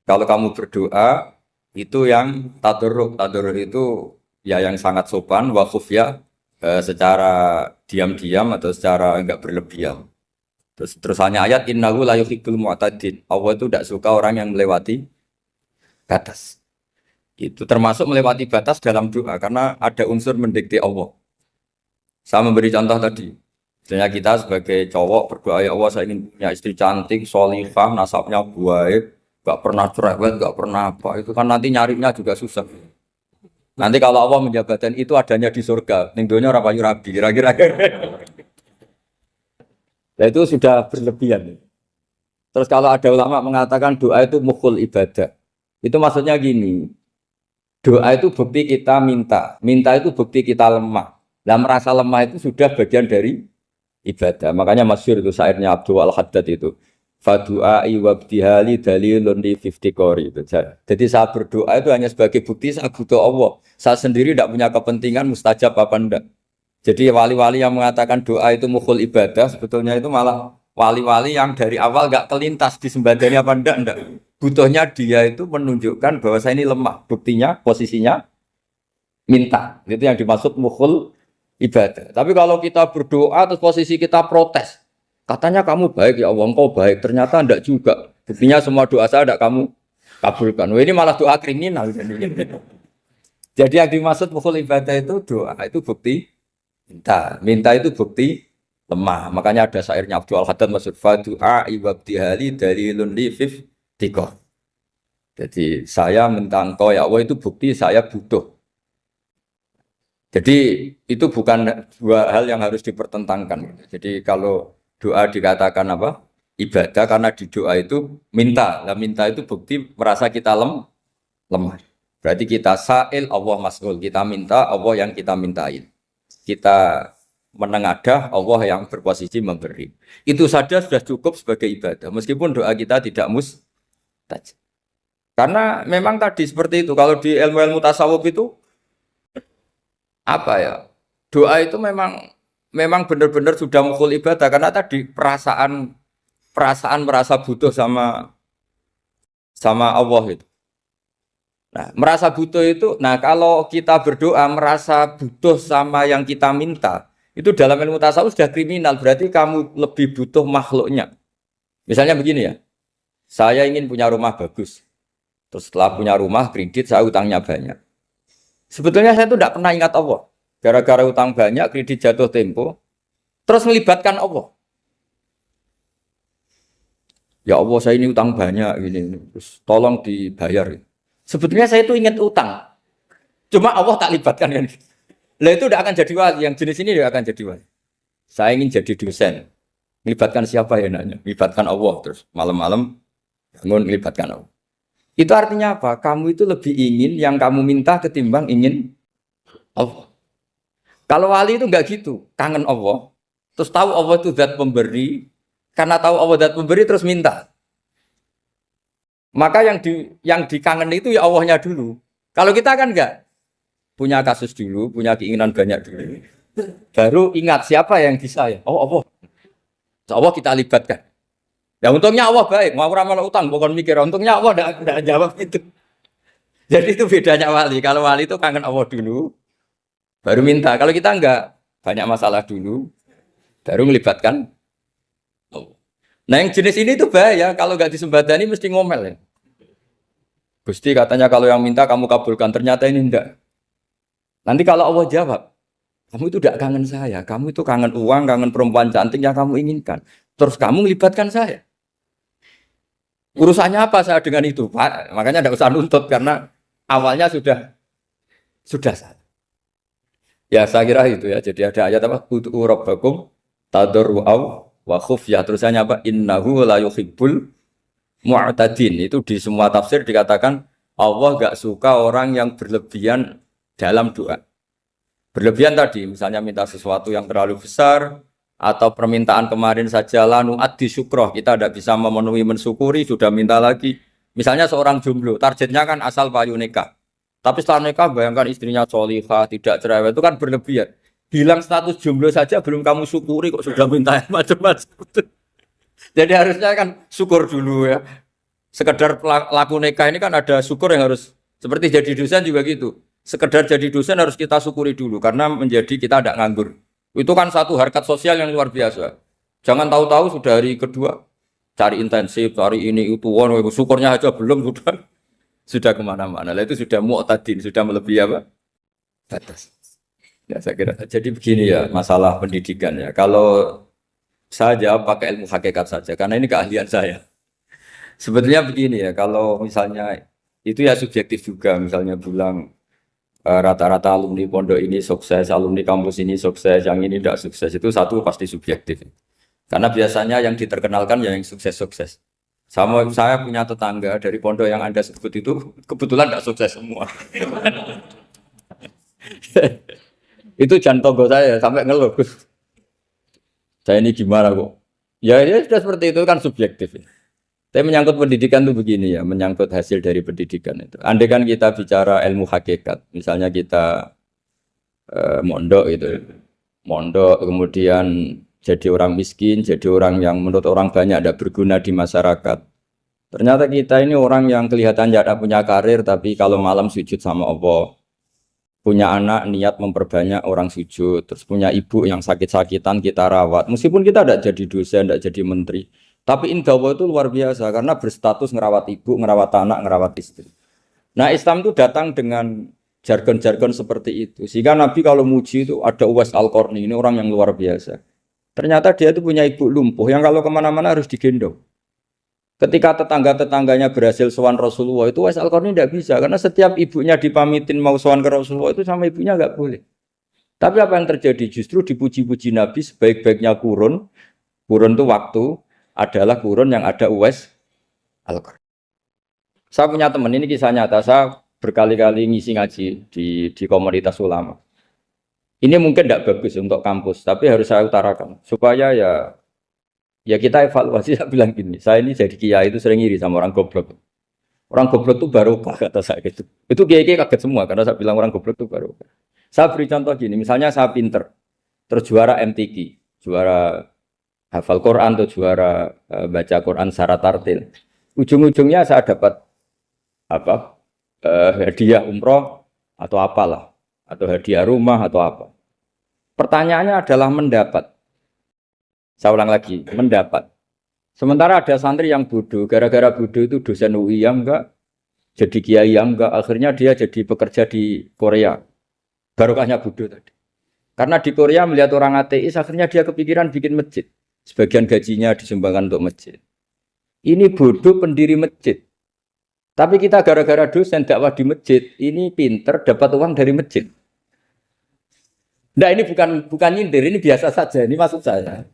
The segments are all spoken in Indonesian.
Kalau kamu berdoa itu yang tadarruk. Tadarruk itu ya yang sangat sopan wa khufya secara diam-diam atau secara enggak berlebihan. Terus hanya ayat innahu la yuhibbul mu'tadin. Allah itu tidak suka orang yang melewati batas. Itu termasuk melewati batas dalam doa karena ada unsur mendikte Allah. Saya memberi contoh tadi. Misalnya kita sebagai cowok berdoa ya Allah saya ingin punya istri cantik, solihah, nasabnya baik, gak pernah cerewet, gak pernah apa. Itu kan nanti nyarinya juga susah. Nanti kalau Allah menjabatkan itu adanya di surga, ning donya ora payu rabi, kira-kira. Nah itu sudah berlebihan. Terus kalau ada ulama mengatakan doa itu mukhul ibadah. Itu maksudnya gini, doa itu bukti kita minta, minta itu bukti kita lemah. Nah merasa lemah itu sudah bagian dari ibadah. Makanya masyhur itu syairnya Abdul Al-Haddad itu. Fadu'ai wabdihali dalilun li fiftikori itu. Jadi saya berdoa itu hanya sebagai bukti saya butuh Allah. Saya sendiri tidak punya kepentingan mustajab apa enggak. Jadi wali-wali yang mengatakan doa itu mukhul ibadah sebetulnya itu malah wali-wali yang dari awal enggak kelintas disembadani apa enggak. Butuhnya dia itu menunjukkan bahwa saya ini lemah. Buktinya posisinya minta. Itu yang dimaksud mukhul ibadah. Tapi kalau kita berdoa terus posisi kita protes. Katanya kamu baik ya Allah, engkau baik. Ternyata enggak juga. Buktinya semua doa saya enggak kamu kabulkan. Wah, ini malah doa kriminal. Jadi yang dimaksud mukhul ibadah itu doa itu bukti minta. Minta itu bukti lemah. Makanya ada syairnya Abdul Al-Haddad maksud fadu'a ibabdihali dalilun li fif tikoh. Jadi saya minta engkau ya Allah itu bukti saya butuh. Jadi itu bukan dua hal yang harus dipertentangkan. Jadi kalau doa dikatakan apa? Ibadah karena di doa itu minta. Nah, minta itu bukti merasa kita lemah. Berarti kita sa'il Allah mas'ul. Kita minta Allah yang kita mintain. Kita menengadah Allah yang berposisi memberi. Itu saja sudah cukup sebagai ibadah. Meskipun doa kita tidak mustajab. Karena memang tadi seperti itu. Kalau di ilmu-ilmu tasawuf itu apa ya? Doa itu memang benar-benar sudah mukhul ibadah karena tadi perasaan merasa butuh sama Allah itu. Nah, merasa butuh itu, nah kalau kita berdoa merasa butuh sama yang kita minta, itu dalam ilmu tasawuf sudah kriminal, berarti kamu lebih butuh makhluknya. Misalnya begini ya, saya ingin punya rumah bagus, terus setelah punya rumah kredit saya utangnya banyak. Sebetulnya saya itu tidak pernah ingat Allah, gara-gara utang banyak, kredit jatuh tempo, terus melibatkan Allah. Ya Allah saya ini utang banyak, gini, terus tolong dibayar. Sebetulnya saya itu ingat utang. Cuma Allah tak libatkan kan. Lah itu tidak akan jadi wali. Yang jenis ini tidak akan jadi wali. Saya ingin jadi dosen. Melibatkan siapa ya nanya? Melibatkan Allah. Terus malam-malam bangun melibatkan Allah. Itu artinya apa? Kamu itu lebih ingin yang kamu minta ketimbang ingin Allah. Kalau wali itu enggak gitu. Kangen Allah. Terus tahu Allah itu zat pemberi. Karena tahu Allah zat pemberi terus minta. Maka yang dikangen itu ya Allahnya dulu. Kalau kita kan enggak punya kasus dulu, punya keinginan banyak dulu. Baru ingat siapa yang bisa ya. Oh Allah. Allah kita libatkan. Ya untungnya Allah baik. Mau ramal utang bukan mikir. Untungnya Allah enggak jawab itu. Jadi itu bedanya wali. Kalau wali itu kangen Allah dulu, baru minta. Kalau kita enggak, banyak masalah dulu, baru melibatkan Allah. Nah yang jenis ini tuh bahaya. Kalau enggak disembadani mesti ngomel ya. Gusti katanya kalau yang minta kamu kabulkan, ternyata ini enggak. Nanti kalau Allah jawab, kamu itu tidak kangen saya, kamu itu kangen uang, kangen perempuan cantik yang kamu inginkan. Terus kamu melibatkan saya. Urusannya apa saya dengan itu, Pak? Makanya tidak usah nuntut karena awalnya sudah salah. Ya saya kira itu ya. Jadi ada ayat apa? Ud'u rabbakum tadarru'aw wa khufyah. Terusannya apa? Innahu la yuhibbul mu'tadin. Itu di semua tafsir dikatakan Allah gak suka orang yang berlebihan dalam doa. Berlebihan tadi, misalnya minta sesuatu yang terlalu besar atau permintaan kemarin saja lanu addi syukroh, kita tidak bisa memenuhi mensyukuri, sudah minta lagi. Misalnya seorang jomblo, targetnya kan asal payu nikah. Tapi setelah nikah bayangkan istrinya sholihah, tidak cerewet, itu kan berlebihan. Hilang status jomblo saja belum kamu syukuri kok sudah minta macam-macam. Jadi harusnya kan syukur dulu ya. Sekedar laku nikah ini kan ada syukur yang harus seperti jadi dosen juga gitu. Sekedar jadi dosen harus kita syukuri dulu karena menjadi kita tidak nganggur. Itu kan satu harkat sosial yang luar biasa. Jangan tahu-tahu sudah hari kedua cari intensif, cari ini itu, syukurnya aja belum sudah kemana-mana. Lah itu sudah mu'tadin, sudah melebihi apa? Batas. Ya saya kira. Jadi begini ya masalah pendidikan ya. Kalau saya jawab pakai ilmu hakikat saja karena ini keahlian saya. Sebetulnya begini ya, kalau misalnya itu ya subjektif juga, misalnya bilang rata-rata alumni pondok ini sukses, alumni kampus ini sukses, yang ini tidak sukses, itu satu pasti subjektif. Karena biasanya yang diterkenalkan ya yang sukses-sukses. Sama saya punya tetangga dari pondok yang Anda sebut itu kebetulan tidak sukses semua. Itu jantung saya sampai ngeluh. Saya ini gimana kok? Ya, ya sudah seperti itu kan subjektif. Tapi menyangkut pendidikan itu begini ya, menyangkut hasil dari pendidikan itu. Andai kan kita bicara ilmu hakikat, misalnya kita mondok gitu, mondok kemudian jadi orang miskin, jadi orang yang menurut orang banyak tidak berguna di masyarakat. Ternyata kita ini orang yang kelihatan tidak punya karir, tapi kalau malam sujud sama Allah, punya anak niat memperbanyak orang sujud, terus punya ibu yang sakit-sakitan kita rawat, meskipun kita tidak jadi dosen, tidak jadi menteri. Tapi indah Allah itu luar biasa karena berstatus ngerawat ibu, ngerawat anak, ngerawat istri. Nah Islam itu datang dengan jargon-jargon seperti itu. Sehingga Nabi kalau muji itu ada Uwais Al-Qarni, ini orang yang luar biasa. Ternyata dia itu punya ibu lumpuh yang kalau kemana-mana harus digendong. Ketika tetangga-tetangganya berhasil sowan Rasulullah itu Uwais Al-Qarni tidak bisa. Karena setiap ibunya dipamitin mau sowan ke Rasulullah itu sama ibunya nggak boleh. Tapi apa yang terjadi? Justru dipuji-puji Nabi sebaik-baiknya kurun. Kurun itu waktu adalah kurun yang ada Uwais Al-Qarni. Saya punya teman, ini kisah nyata, saya berkali-kali ngisi ngaji di komunitas ulama. Ini mungkin tidak bagus untuk kampus, tapi harus saya utarakan supaya ya kita evaluasi. Saya bilang gini, saya ini jadi kiai itu sering iri sama orang goblok. Orang goblok itu barokah kata saya gitu. Itu kiai-kiai kaget semua karena saya bilang orang goblok itu barokah. Saya beri contoh gini, misalnya saya pinter, terus juara MTQ, juara hafal Quran atau juara baca Quran secara tartil. Ujung-ujungnya saya dapat apa? Hadiah umroh atau apalah, atau hadiah rumah atau apa. Pertanyaannya adalah mendapat. Saya ulang lagi, mendapat. Sementara ada santri yang bodoh, gara-gara bodoh itu dosen UI yang enggak, jadi kiai yang enggak, akhirnya dia jadi pekerja di Korea. Barokahnya bodoh tadi. Karena di Korea melihat orang ateis, akhirnya dia kepikiran bikin masjid. Sebagian gajinya disumbangkan untuk masjid. Ini bodoh pendiri masjid. Tapi kita gara-gara dosen dakwah di masjid, ini pinter dapat uang dari masjid. Nah ini bukan nyindir, ini biasa saja. Ini maksud saya.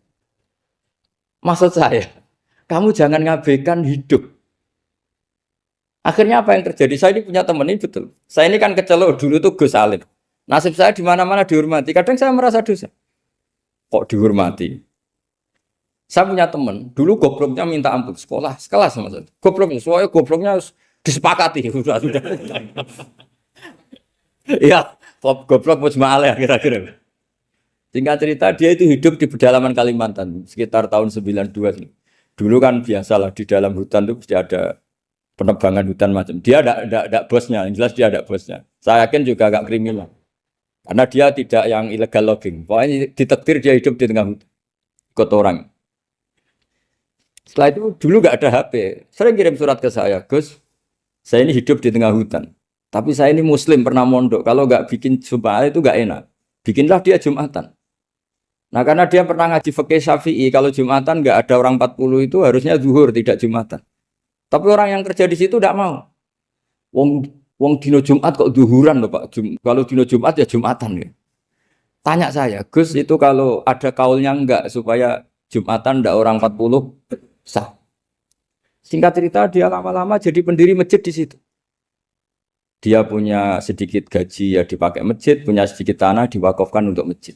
Maksud saya, kamu jangan ngabaikan hidup. Akhirnya apa yang terjadi? Saya ini punya teman ini betul. Saya ini kan kecelok dulu tuh Gus Alim. Nasib saya di mana-mana dihormati. Kadang saya merasa dosa. Kok dihormati? Saya punya teman, dulu gobloknya minta ampun sekolah, sekelas sama saya. Gobloknya, soalnya gobloknya harus disepakati. Sudah. Iya, goblok mujma'alah kira-kira. Singkat cerita, dia itu hidup di pedalaman Kalimantan, sekitar tahun 92. Dulu kan biasalah di dalam hutan itu pasti ada penebangan hutan macam. Dia ada bosnya, yang jelas dia ada bosnya. Saya yakin juga agak kriminal. Karena dia tidak yang illegal logging. Pokoknya ditakdir dia hidup di tengah hutan. Ikut orang. Setelah itu dulu nggak ada HP, sering kirim surat ke saya, Gus, saya ini hidup di tengah hutan, tapi saya ini Muslim pernah mondok, kalau nggak bikin Jumat itu nggak enak, bikinlah dia Jumatan. Nah karena dia pernah ngaji fikih Syafi'i, kalau Jumatan nggak ada orang 40 itu harusnya zuhur tidak Jumatan. Tapi orang yang kerja di situ tidak mau. Wong dino Jumat kok zuhuran loh Pak. Kalau dino Jumat ya Jumatan ya. Tanya saya, Gus itu kalau ada kaulnya enggak supaya Jumatan ndak orang 40 sah. Singkat cerita dia lama-lama jadi pendiri masjid di situ. Dia punya sedikit gaji ya dipakai masjid, punya sedikit tanah diwakafkan untuk masjid.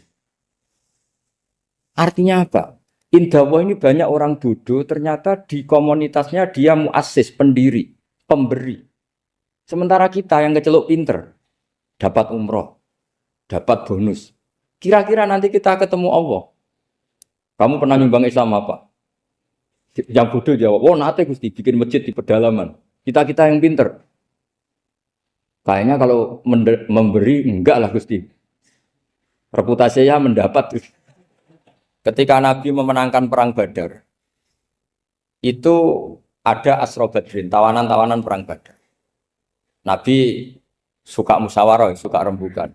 Artinya apa? Indah Allah ini banyak orang bodoh, ternyata di komunitasnya dia muassis, pendiri, pemberi. Sementara kita yang kecelok pinter, dapat umroh, dapat bonus. Kira-kira nanti kita ketemu Allah. Kamu pernah nyumbang Islam apa? Yang bodoh jawab, oh nate Gusti bikin masjid di pedalaman. Kita yang pinter. Kayaknya kalau memberi enggak lah Gusti. Reputasinya mendapat. Ketika Nabi memenangkan perang Badar, itu ada Asra Badrin, tawanan-tawanan perang Badar. Nabi suka musyawarah, suka rembukan.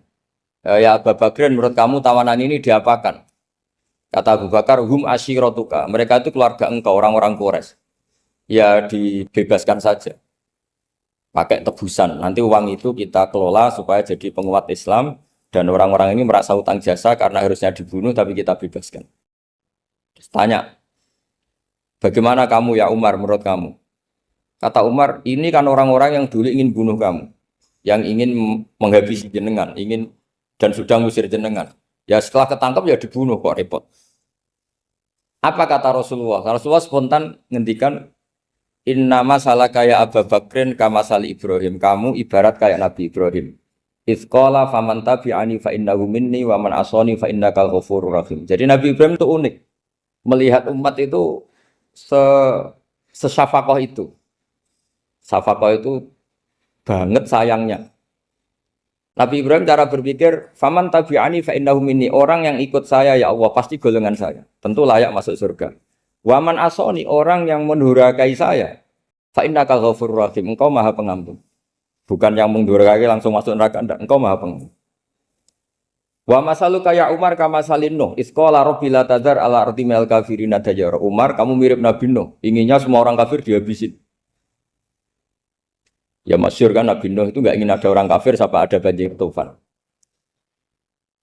Ya Abu Bakrin, menurut kamu tawanan ini diapakan? Kata Abu Bakar, hum asyiratuka. Mereka itu keluarga engkau, orang-orang Quraisy. Ya dibebaskan saja. Pakai tebusan. Nanti uang itu kita kelola supaya jadi penguat Islam. Dan orang-orang ini merasa utang jasa karena harusnya dibunuh, tapi kita bebaskan. Terus tanya, bagaimana kamu ya Umar menurut kamu? Kata Umar, ini kan orang-orang yang dulu ingin bunuh kamu. Yang ingin menghabisi jenengan, ingin dan sudah ngusir jenengan. Ya setelah ketangkap ya dibunuh, kok repot. Apa kata Rasulullah? Rasulullah spontan ngendikan, inna masalah kayak Abu Bakrin kama sali Ibrahim. Kamu ibarat kayak Nabi Ibrahim. Izqala faman tabi'ani fa innahu minni wa man asani fa innakal ghafurur rahim. Jadi Nabi Ibrahim itu unik. Melihat umat itu sesyafakoh itu. Syafakoh itu banget sayangnya. Nabi Ibrahim cara berpikir, faman tabi'ani fa innahu minni. Orang yang ikut saya ya Allah pasti golongan saya. Tentu layak masuk surga. Wa man asani, orang yang mendurhakai saya, fa innakal ghafurur rahim. Engkau Maha Pengampun. Bukan yang mendurhakai langsung masuk neraka, enggak. Engkau Maha Pengampun. Wa masalu kayak Umar kama salin Nuh. Isqala rabbil tadzar ala ardi minal kafirin dajara. Umar, kamu mirip Nabi Nuh. Inginnya semua orang kafir dihabisin. Ya masyhur kan Nabi Nuh itu enggak ingin ada orang kafir sampai ada banjir tufan.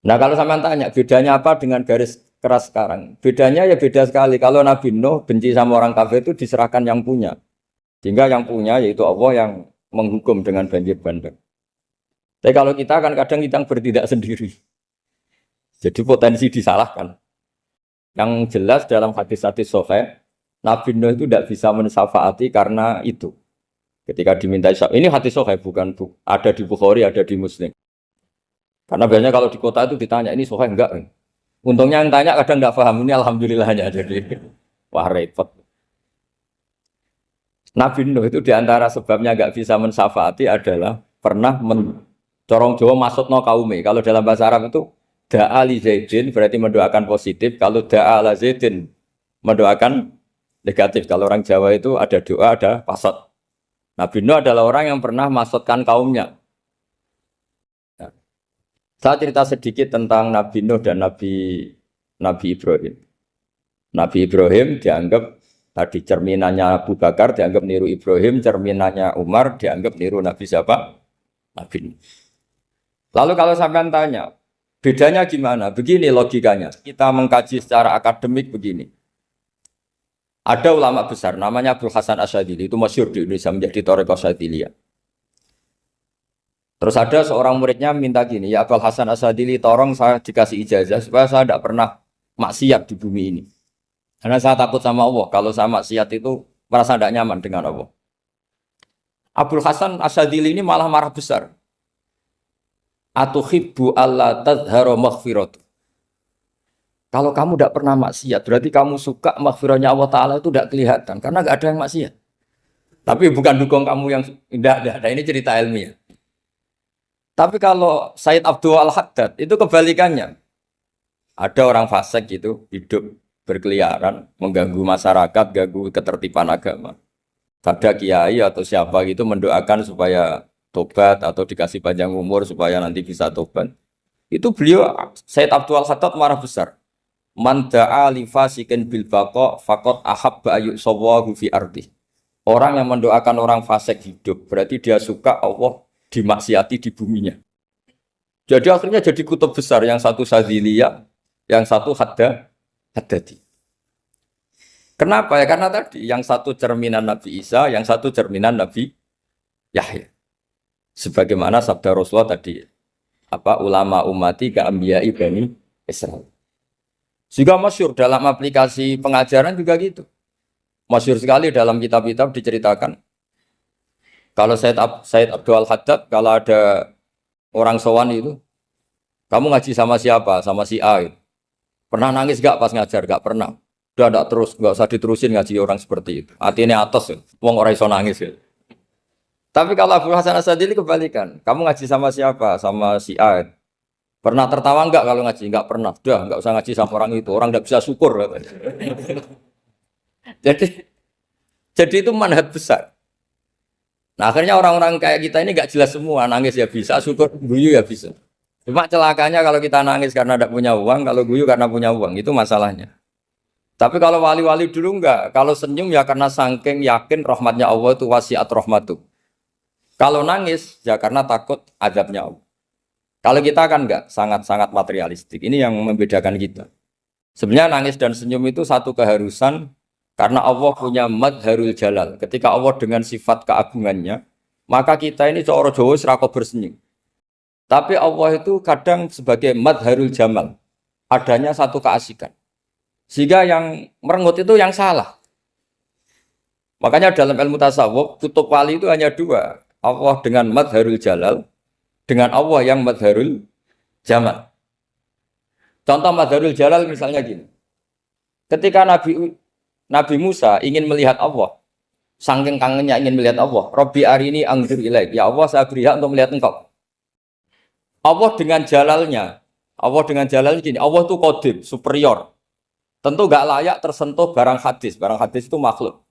Nah kalau sampean tanya bedanya apa dengan garis keras sekarang? Bedanya ya beda sekali. Kalau Nabi Nuh benci sama orang kafir itu diserahkan yang punya. Sehingga yang punya yaitu Allah yang menghukum dengan banjir bandang. Tapi kalau kita kan kadang kita bertindak sendiri. Jadi potensi disalahkan. Yang jelas dalam hadis-hadis sahih, Nabi Nuh itu tidak bisa mensyafaati karena itu. Ketika diminta syafaat, ini hadis sahih bukan ada di Bukhari, ada di Muslim. Karena biasanya kalau di kota itu ditanya ini sahih enggak? Untungnya yang tanya kadang enggak paham, ini alhamdulillahnya jadi wah repot. Nabi Nuh itu diantara sebabnya enggak bisa mensyafaati adalah pernah corong Jawa maksudno kaume. Kalau dalam bahasa Arab itu da'a li Zaidin berarti mendoakan positif. Kalau da'a la Zaidin mendoakan negatif. Kalau orang Jawa itu ada doa, ada pasot. Nabi Nuh adalah orang yang pernah maksudkan kaumnya. Nah, saya cerita sedikit tentang Nabi Nuh dan Nabi Ibrahim. Nabi Ibrahim dianggap tadi cerminannya Abu Bakar, dianggap niru Ibrahim, cerminannya Umar, dianggap niru Nabi siapa? Nabi Nuh. Lalu kalau sampean tanya, bedanya gimana? Begini logikanya. Kita mengkaji secara akademik begini. Ada ulama besar, namanya Abdul Hasan Asyadzili, itu masyhur di Indonesia menjadi Thariqah Asyadziliyah. Terus ada seorang muridnya minta gini, ya Abdul Hasan Asyadzili, tolong saya dikasih ijazah supaya saya tidak pernah maksiat di bumi ini. Karena saya takut sama Allah, kalau saya maksiat itu merasa tidak nyaman dengan Allah. Abdul Hasan Asyadzili ini malah marah besar. Atuhibbu alla tadhharu maghfiratu. Kalau kamu tidak pernah maksiat, berarti kamu suka maghfirahnya Allah Ta'ala itu tidak kelihatan. Karena tidak ada yang maksiat. Tapi bukan dukung kamu yang tidak ada. Ini cerita ilmiah. Tapi kalau Said Abdul Al-Haddad, itu kebalikannya. Ada orang fasik gitu, hidup berkeliaran, mengganggu masyarakat, ganggu ketertiban agama. Ada kiai atau siapa gitu mendoakan supaya tobat atau dikasih panjang umur supaya nanti bisa tobat. Itu beliau, Said Abdul Al-Haddad marah besar. Man da'a li fasikin bil baqa faqad ahabba ayyusawahu fi ardi. Orang yang mendoakan orang fasik hidup berarti dia suka Allah dimaksiati di buminya. Jadi akhirnya jadi kutub besar, yang satu Sadziliyah, yang satu Haddadi. Kenapa ya? Karena tadi yang satu cerminan Nabi Isa, yang satu cerminan Nabi Yahya. Sebagaimana sabda Rasulullah tadi, ulama ummati ka anbiya'i bani Israil. Juga masyhur dalam aplikasi pengajaran juga gitu. Masyhur sekali dalam kitab-kitab diceritakan. Kalau Said Abdul Al-Haddad, kalau ada orang sowan itu, kamu ngaji sama siapa? Sama si A. Gitu. Pernah nangis gak pas ngajar? Gak pernah. Udah enggak terus, enggak usah diterusin ngaji orang seperti itu. Hatinya atas ya. Wong ora iso nangis ya. Tapi kalau Abu Hasan Asadili kebalikan. Kamu ngaji sama siapa? Sama si A. Pernah tertawa enggak kalau ngaji? Enggak pernah. Udah, enggak usah ngaji sama orang itu. Orang enggak bisa syukur. Jadi jadi itu manhaj besar. Nah, akhirnya orang-orang kayak kita ini enggak jelas semua. Nangis ya bisa, syukur, guyu ya bisa. Cuma celakanya kalau kita nangis karena tidak punya uang, kalau guyu karena punya uang, itu masalahnya. Tapi kalau wali-wali dulu enggak, kalau senyum ya karena saking yakin rahmatnya Allah itu wasiat rahmatu. Kalau nangis ya karena takut azabnya Allah. Kalau kita kan enggak, sangat-sangat materialistik. Ini yang membedakan kita. Sebenarnya nangis dan senyum itu satu keharusan karena Allah punya madharul jalal. Ketika Allah dengan sifat keagungannya, maka kita ini coro Jawa serako bersenyum. Tapi Allah itu kadang sebagai madharul jamal. Adanya satu keasikan. Sehingga yang merengut itu yang salah. Makanya dalam ilmu tasawuf, kutub wali itu hanya dua. Allah dengan madharul jalal, dengan Allah yang madharul jamal. Contoh madharul jalal misalnya gini. Ketika Nabi Musa ingin melihat Allah, saking kangennya ingin melihat Allah. Robbi arini anzur ilaik. Ya Allah, saya beri hak untuk melihat engkau. Allah dengan jalalnya gini. Allah itu qadim, superior. Tentu gak layak tersentuh barang hadis. Barang hadis itu makhluk.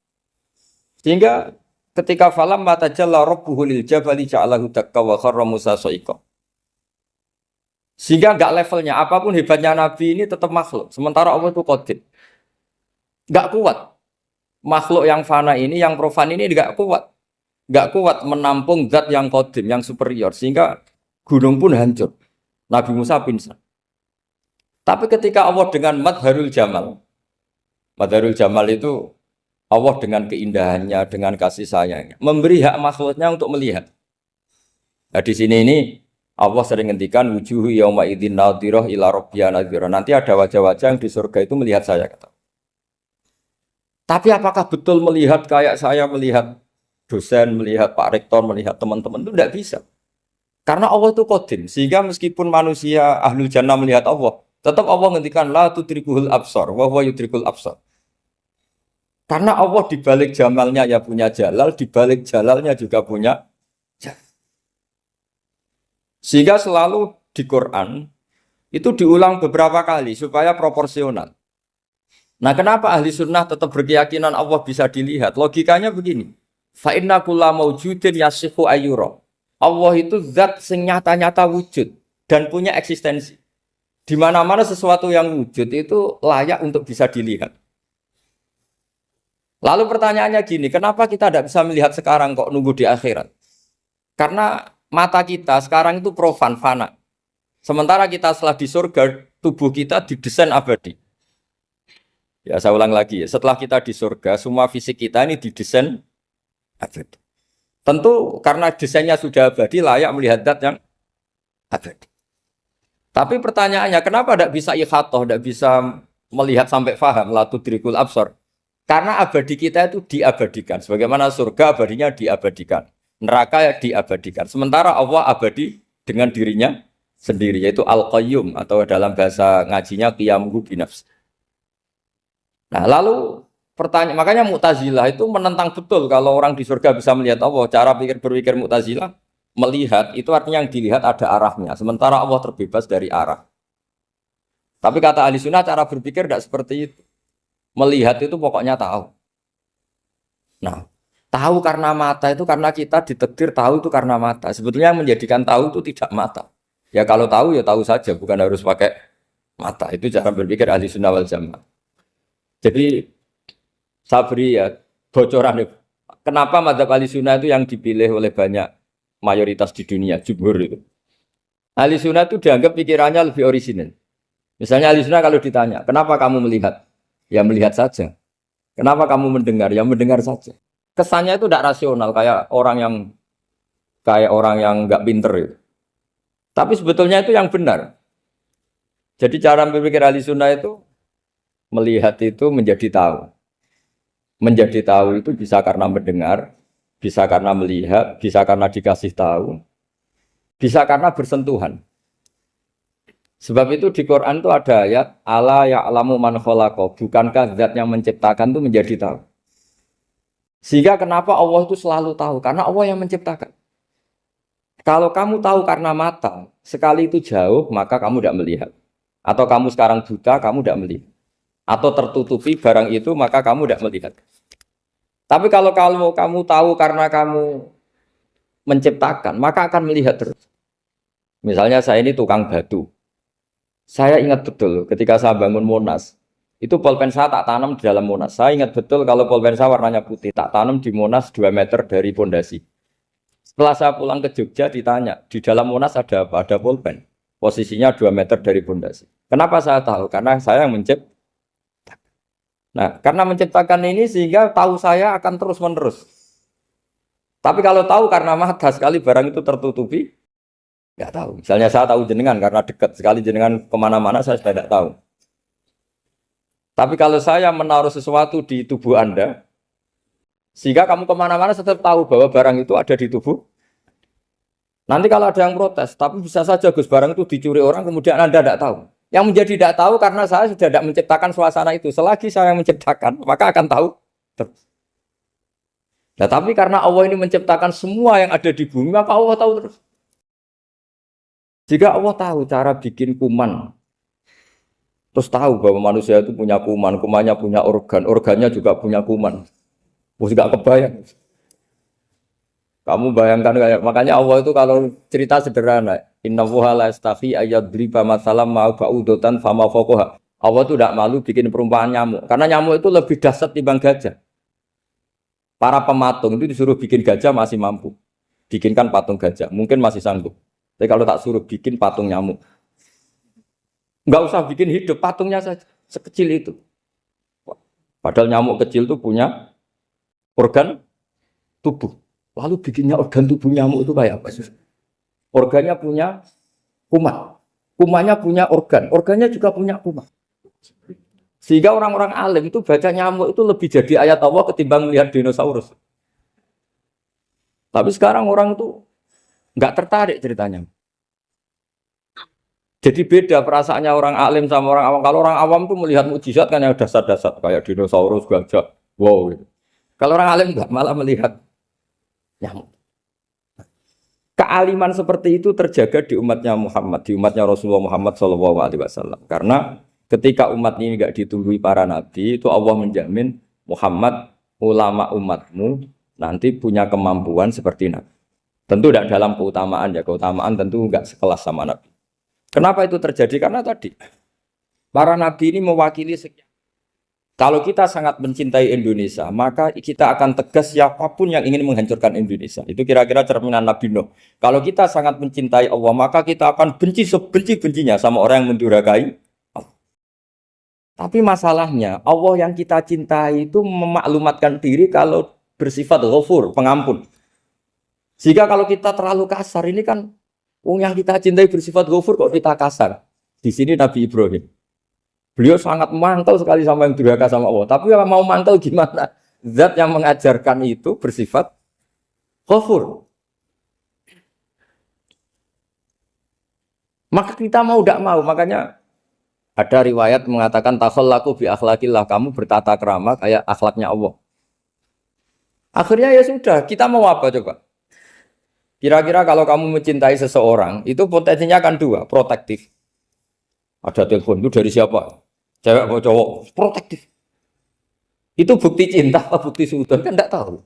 Sehingga ketika falam matajalla rabbuhu lil jabali ja'alahu dakka wa kharra Musa sa'iqa. Sehingga gak levelnya, apapun hebatnya Nabi ini tetap makhluk. Sementara Allah itu qadim. Gak kuat. Makhluk yang fana ini, yang profan ini gak kuat. Gak kuat menampung zat yang qadim, yang superior. Sehingga gunung pun hancur. Nabi Musa pingsan. Tapi ketika Allah dengan madharul jamal itu Allah dengan keindahannya, dengan kasih sayangnya, memberi hak makhluknya untuk melihat. Nah di sini ini Allah sering ngendikan wujuhu yauma idzin nadhirah ila rabbiha nadhirah. Nanti ada wajah-wajah yang di surga itu melihat saya kata. Tapi apakah betul melihat kayak saya melihat dosen, melihat Pak Rektor, melihat teman-teman itu tidak bisa. Karena Allah itu qadim, sehingga meskipun manusia ahlul jannah melihat Allah, tetap Allah ngendikan la tudrikuhul absar wa huwa yudrikul absar. Karena Allah di balik jamalnya ya punya jalal, di balik jalalnya juga punya jalal. Sehingga selalu di Quran itu diulang beberapa kali supaya proporsional. Nah, kenapa ahli sunnah tetap berkeyakinan Allah bisa dilihat? Logikanya begini. Fa inna kulla maujudin yasihu ayyura. Allah itu zat sing nyata-nyata wujud dan punya eksistensi. Di mana-mana sesuatu yang wujud itu layak untuk bisa dilihat. Lalu pertanyaannya gini, kenapa kita tidak bisa melihat sekarang kok nunggu di akhirat? Karena mata kita sekarang itu profan, fana. Sementara kita setelah di surga, tubuh kita didesain abadi. Ya saya ulang lagi, setelah kita di surga, semua fisik kita ini didesain abadi. Tentu karena desainnya sudah abadi, layak melihat zat yang abadi. Tapi pertanyaannya, kenapa tidak bisa ikhatoh, tidak bisa melihat sampai faham, la tudrikul absar? Karena abadi kita itu diabadikan. Sebagaimana surga abadinya diabadikan. Neraka ya diabadikan. Sementara Allah abadi dengan dirinya sendiri, yaitu Al-Qayyum, atau dalam bahasa ngajinya Qiyamuhu binafs. Nah lalu pertanyaan, makanya Mu'tazilah itu menentang betul kalau orang di surga bisa melihat Allah. Cara berpikir Mu'tazilah, melihat itu artinya yang dilihat ada arahnya. Sementara Allah terbebas dari arah. Tapi kata ahli sunnah cara berpikir tidak seperti itu. Melihat itu pokoknya tahu. Nah, tahu karena mata itu karena kita ditakdir tahu itu karena mata. Sebetulnya yang menjadikan tahu itu tidak mata. Ya kalau tahu ya tahu saja, bukan harus pakai mata. Itu cara berpikir ahli sunnah wal jamaah. Jadi saya beri ya bocoran. Kenapa mazhab ahli sunnah itu yang dipilih oleh banyak mayoritas di dunia, jumhur itu. Ahli sunnah itu dianggap pikirannya lebih orisinal. Misalnya ahli sunnah kalau ditanya, kenapa kamu melihat? Ya melihat saja. Kenapa kamu mendengar? Ya mendengar saja. Kesannya itu tidak rasional kayak orang yang nggak pinter itu. Tapi sebetulnya itu yang benar. Jadi cara berpikir ahli sunnah itu melihat itu menjadi tahu. Menjadi tahu itu bisa karena mendengar, bisa karena melihat, bisa karena dikasih tahu, bisa karena bersentuhan. Sebab itu di Quran itu ada ayat ala ya'lamu man khalaqa, bukankah zat yang menciptakan itu menjadi tahu. Sehingga kenapa Allah itu selalu tahu? Karena Allah yang menciptakan. Kalau kamu tahu karena mata, sekali itu jauh, maka kamu tidak melihat. Atau kamu sekarang buta, kamu tidak melihat. Atau tertutupi barang itu, maka kamu tidak melihat. Tapi kalau kamu tahu karena kamu menciptakan, maka akan melihat terus. Misalnya saya ini tukang batu. Saya ingat betul ketika saya bangun Monas, itu pulpen saya tak tanam di dalam Monas. Saya ingat betul kalau pulpen saya warnanya putih, tak tanam di Monas 2 meter dari pondasi. Setelah saya pulang ke Jogja ditanya, di dalam Monas ada apa? Ada pulpen. Posisinya 2 meter dari pondasi. Kenapa saya tahu? Karena saya yang menciptakan. Nah, karena menciptakan ini sehingga tahu saya akan terus-menerus. Tapi kalau tahu karena mata sekali barang itu tertutupi, nggak tahu. Misalnya saya tahu jenengan karena dekat sekali jenengan kemana-mana saya sudah tidak tahu. Tapi kalau saya menaruh sesuatu di tubuh Anda, sehingga kamu kemana-mana tetap tahu bahwa barang itu ada di tubuh. Nanti kalau ada yang protes, tapi bisa saja Gus barang itu dicuri orang kemudian Anda tidak tahu. Yang menjadi tidak tahu karena saya sudah tidak menciptakan suasana itu. Selagi saya yang menciptakan, maka akan tahu terus. Nah, tapi karena Allah ini menciptakan semua yang ada di bumi, maka Allah tahu terus. Jika Allah tahu cara bikin kuman, terus tahu bahwa manusia itu punya kuman, kumannya punya organ, organnya juga punya kuman. Mesti gak kebayang. Kamu bayangkan kayak makanya Allah itu kalau cerita sederhana, innallaha la yastahi ayyadriba mathalam ma ba'udatan fama fawqaha. Allah itu tidak malu bikin perumpamaan nyamuk, karena nyamuk itu lebih dahsyat timbang gajah. Para pematung itu disuruh bikin gajah masih mampu. Bikinkan patung gajah, mungkin masih sanggup. Tapi kalau tak suruh bikin patung nyamuk, nggak usah bikin hidup, patungnya saja sekecil itu. Padahal nyamuk kecil itu punya organ tubuh. Lalu bikinnya organ tubuh nyamuk itu kayak apa? Organnya punya kuman. Kumannya punya organ. Organnya juga punya kuman. Sehingga orang-orang alim itu baca nyamuk itu lebih jadi ayat Allah ketimbang melihat dinosaurus. Tapi sekarang orang itu nggak tertarik ceritanya. Jadi beda perasaannya orang alim sama orang awam. Kalau orang awam tuh melihat mukjizat kan yang dasar-dasar kayak dinosaurus, gajah, wow. Gitu. Kalau orang alim nggak, malah melihat nyamuk. Kealiman seperti itu terjaga di umatnya Muhammad, di umatnya Rasulullah Muhammad SAW. Karena ketika umat ini nggak ditumbuhi para nabi, itu Allah menjamin Muhammad, ulama umatmu nanti punya kemampuan seperti nabi. Tentu tidak dalam keutamaan ya, keutamaan tentu nggak sekelas sama nabi. Kenapa itu terjadi? Karena tadi para nabi ini mewakili sekian. Kalau kita sangat mencintai Indonesia, maka kita akan tegas siapapun yang ingin menghancurkan Indonesia. Itu kira-kira cerminan Nabi Nuh. Kalau kita sangat mencintai Allah, maka kita akan benci sebenci-bencinya sama orang yang mendurhakai Allah. Tapi masalahnya, Allah yang kita cintai itu memaklumatkan diri kalau bersifat ghafur, pengampun. Sehingga kalau kita terlalu kasar, ini kan yang kita cintai bersifat ghafur kok kita kasar. Di sini Nabi Ibrahim. Beliau sangat mantel sekali sama yang durhaka sama Allah. Tapi mau mantel gimana? Zat yang mengajarkan itu bersifat ghafur. Maka kita mau tidak mau. Makanya ada riwayat mengatakan takhallaku bi akhlaqillah. Kamu bertata krama kayak akhlaknya Allah. Akhirnya ya sudah. Kita mau apa coba? Kira-kira kalau kamu mencintai seseorang, itu potensinya kan dua. Protektif. Ada telepon itu dari siapa? Cewek atau cowok, protektif. Itu bukti cinta apa bukti suudon kan tidak tahu.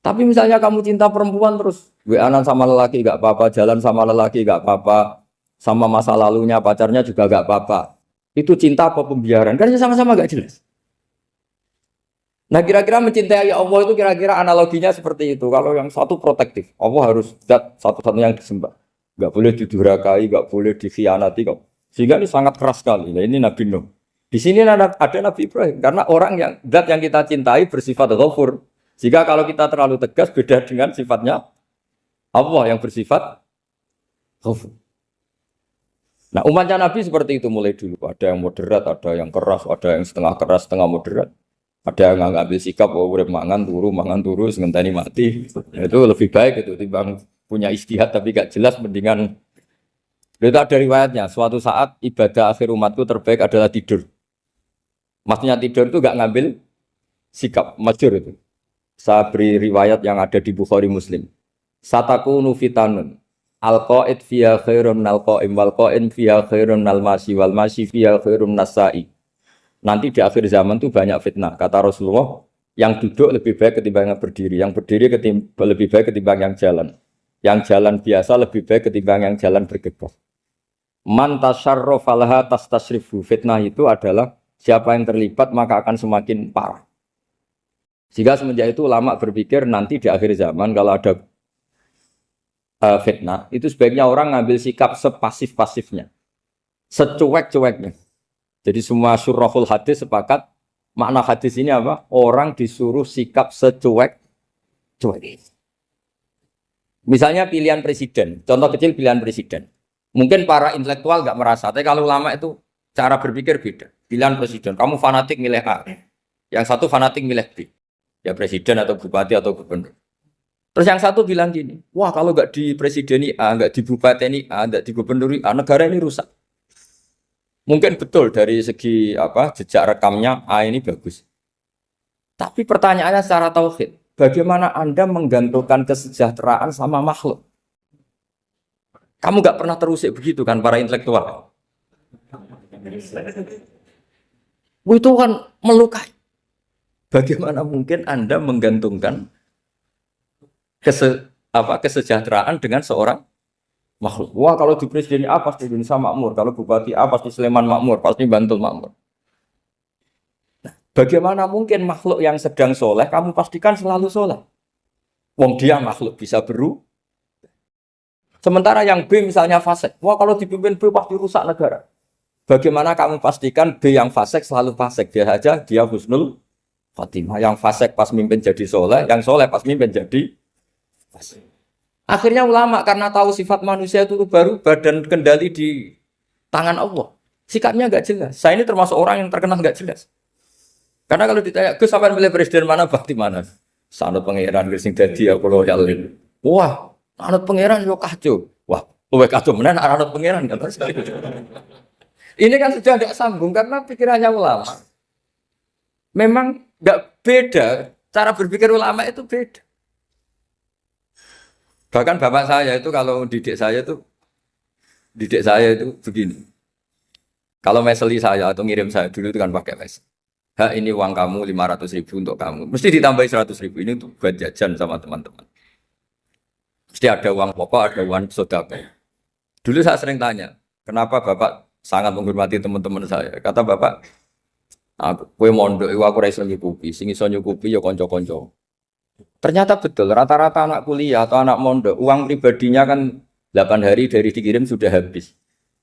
Tapi misalnya kamu cinta perempuan terus WA-an sama lelaki nggak apa-apa, jalan sama lelaki nggak apa-apa, sama masa lalunya pacarnya juga nggak apa-apa. Itu cinta apa pembiaran? Kan sama-sama nggak jelas. Nah kira-kira mencintai Allah itu kira-kira analoginya seperti itu. Kalau yang satu protektif, Allah harus zat satu-satunya yang disembah. Nggak boleh didurhakai, nggak boleh dikhianati kok. Sehingga ini sangat keras sekali. Nah, ini Nabi Nuh. Di sini ada Nabi Ibrahim. Karena orang yang zat yang kita cintai bersifat ghafur. Jika kalau kita terlalu tegas beda dengan sifatnya Allah yang bersifat ghafur. Nah umatnya Nabi seperti itu mulai dulu. Ada yang moderat, ada yang keras, ada yang setengah keras, setengah moderat. Ada yang ngambil sikap, oh urip mangan turu, ngenteni mati. Itu lebih baik itu timbang punya ijtihad tapi gak jelas mendingan Itu ada riwayatnya, suatu saat ibadah akhir umatku terbaik adalah tidur. Maksudnya tidur itu gak ngambil sikap, masyhur itu. Saya beri riwayat yang ada di Bukhari Muslim. Satakunu fitanun. Al-qa'id fiha khairun minal qa'im wal qa'im fiha khairun minal masyi wal masyi fiha khairun minas sa'i. Nanti di akhir zaman itu banyak fitnah. Kata Rasulullah, yang duduk lebih baik ketimbang yang berdiri, yang berdiri lebih baik ketimbang yang jalan. Yang jalan biasa lebih baik ketimbang yang jalan bergegas. Man tasyarrafa laha tastasrifu. Fitnah itu adalah siapa yang terlibat maka akan semakin parah. Sehingga semenjak itu ulama berpikir nanti di akhir zaman kalau ada fitnah, itu sebaiknya orang ngambil sikap sepasif-pasifnya, secuek-cueknya. Jadi semua syurahul hadis sepakat, makna hadis ini apa? Orang disuruh sikap secuek-cuek. Misalnya pilihan presiden, contoh kecil pilihan presiden. Mungkin para intelektual nggak merasa, tapi kalau ulama itu cara berpikir beda. Pilihan presiden, kamu fanatik milih A, yang satu fanatik milih B. Ya presiden atau bupati atau gubernur. Terus yang satu bilang gini, wah kalau nggak di presideni A, nggak di bupati A, nggak di gubernur A, negara ini rusak. Mungkin betul dari segi jejak rekamnya A ini bagus. Tapi pertanyaannya secara tauhid, bagaimana Anda menggantungkan kesejahteraan sama makhluk? Kamu nggak pernah terusik begitu kan para intelektual? Itu kan melukai. Bagaimana mungkin Anda menggantungkan kesejahteraan dengan seorang makhluk? Wah kalau di presiden A pasti Indonesia makmur, kalau bupati A pasti Sleman makmur, pasti Bantul makmur. Nah, bagaimana mungkin makhluk yang sedang soleh kamu pastikan selalu soleh? Wong dia makhluk bisa berubah. Sementara yang B misalnya fasik, wah kalau dipimpin B pasti rusak negara. Bagaimana kamu pastikan B yang fasik selalu fasik? Dia saja dia husnul Fatimah, yang fasik pas mimpin jadi soleh, yang soleh pas mimpin jadi fasik. Akhirnya ulama karena tahu sifat manusia itu baru badan kendali di tangan Allah. Sikapnya nggak jelas. Saya ini termasuk orang yang terkenal nggak jelas. Karena kalau ditanya, Gus sampean milih presiden mana, bakti mana? Sanut pangeran sing dadi aku loyal. Wah, anut pangeran yo kacau. Wah, luwih kacau menan anut pangeran kan. Ini kan sudah tidak sambung karena pikirannya ulama. Memang nggak beda, cara berpikir ulama itu beda. Bahkan bapak saya itu kalau didik saya itu begini. Kalau meseli saya atau ngirim saya dulu itu kan pakai mes. Ini uang kamu 500.000 untuk kamu. Mesti ditambahi 100.000 ini untuk buat jajan sama teman-teman. Mesti ada uang pokok, ada uang sodako. Dulu saya sering tanya, kenapa bapak sangat menghormati teman-teman saya? Kata bapak, kue mondok, aku ra iso nyukupi, sing iso nyukupi ya konco-konco. Ternyata betul, rata-rata anak kuliah atau anak mondok, uang pribadinya kan 8 hari dari dikirim sudah habis.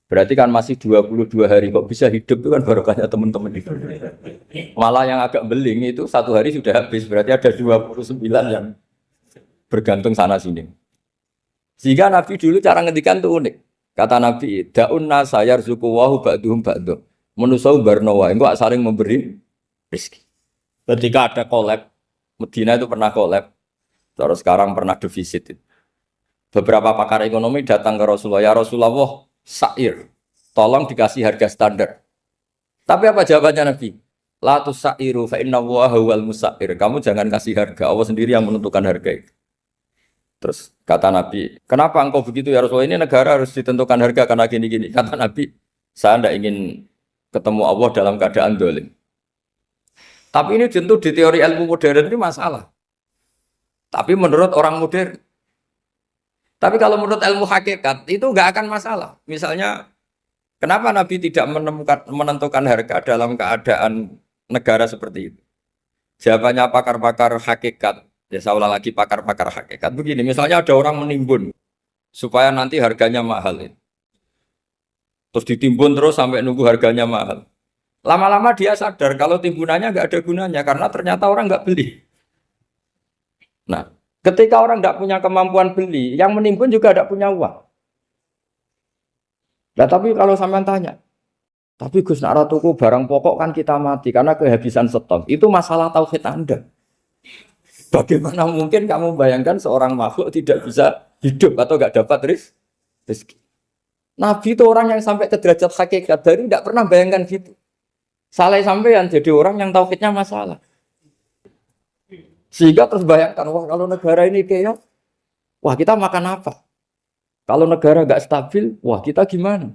Berarti kan masih 22 hari, kok bisa hidup itu kan barokahnya teman-teman itu. Malah yang agak beling itu 1 hari sudah habis, berarti ada 29 yang bergantung sana-sini. Sehingga Nabi dulu cara ngendikan itu unik. Kata Nabi, da'un nasa yarzuqu wahu ba'duhum ba'duh. Menusau barnawa, enggak saling memberi rezeki. Ketika ada collab, Medina itu pernah collab, terus sekarang pernah defisit. Beberapa pakar ekonomi datang ke Rasulullah, ya Rasulullah, sa'ir, tolong dikasih harga standar. Tapi apa jawabannya Nabi? La tusairu fa inna Allaha huwal musair. Kamu jangan kasih harga, Allah sendiri yang menentukan harga itu. Terus kata Nabi, kenapa engkau begitu ya Rasulullah? Ini negara harus ditentukan harga karena gini-gini. Kata Nabi, saya tidak ingin ketemu Allah dalam keadaan dolim. Tapi ini tentu di teori ilmu modern ini masalah. Tapi menurut orang modern. Tapi kalau menurut ilmu hakikat itu nggak akan masalah. Misalnya, kenapa Nabi tidak menentukan harga dalam keadaan negara seperti itu? Jawabannya pakar-pakar hakikat. Ya saya ulang lagi pakar-pakar hakikat. Begini, misalnya ada orang menimbun supaya nanti harganya mahal. Terus ditimbun terus sampai nunggu harganya mahal. Lama-lama dia sadar kalau timbunannya nggak ada gunanya karena ternyata orang nggak beli. Nah, ketika orang tidak punya kemampuan beli, yang menimbun juga tidak punya uang. Nah, tapi kalau sampean tanya, tapi Gus nak tuku barang pokok kan kita mati karena kehabisan stok. Itu masalah tauhid Anda. Bagaimana mungkin kamu bayangkan seorang makhluk tidak bisa hidup atau nggak dapat rezeki? Nabi itu orang yang sampai ke derajat hakikat. Dari tidak pernah bayangkan gitu. Salah sampean jadi orang yang tauhidnya masalah. Sehingga terus bayangkan, wah kalau negara ini kayak, wah kita makan apa? Kalau negara nggak stabil, wah kita gimana?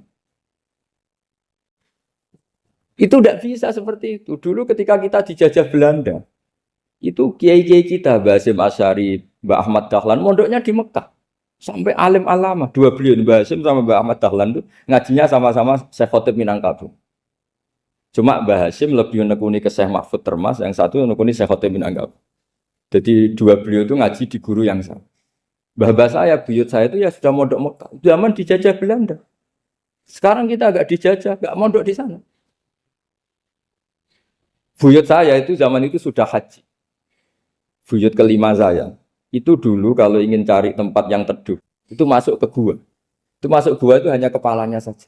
Itu tidak bisa seperti itu. Dulu ketika kita dijajah Belanda, itu kiai-kiai kita, Mbah Hasyim Asy'ari, Mbah Ahmad Dahlan, mondoknya di Mekah. Sampai alim alama, dua beliau, Mbah Hasyim sama Mbah Ahmad Dahlan itu ngajinya sama-sama Syekh Khotib Minangkabau. Cuma Mbah Hasyim lebih menekuni ke Syekh Mahfud Termas, yang satu menekuni Syekh Khotib Minangkabau. Jadi dua beliau itu ngaji di guru yang sama. Mbah saya, buyut saya itu ya sudah mondok Mekah. Zaman dijajah Belanda. Sekarang kita agak dijajah, agak mondok di sana. Buyut saya itu zaman itu sudah haji. Buyut kelima saya. Itu dulu kalau ingin cari tempat yang teduh, itu masuk ke gua. Itu masuk gua itu hanya kepalanya saja.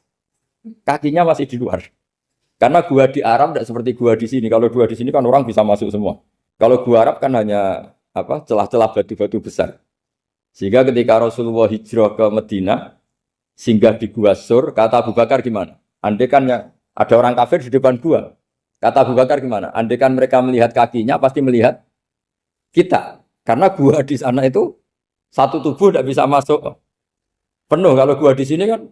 Kakinya masih di luar. Karena gua di Arab tidak seperti gua di sini. Kalau gua di sini kan orang bisa masuk semua. Kalau gua Arab kan hanya apa celah-celah batu-batu besar. Sehingga ketika Rasulullah hijrah ke Madinah, singgah di gua Sur, kata Abu Bakar gimana? Andai kan ada orang kafir di depan gua. Kata Abu Bakar gimana? Andai kan mereka melihat kakinya, pasti melihat kita. Karena gua di sana itu satu tubuh tidak bisa masuk penuh. Kalau gua di sini kan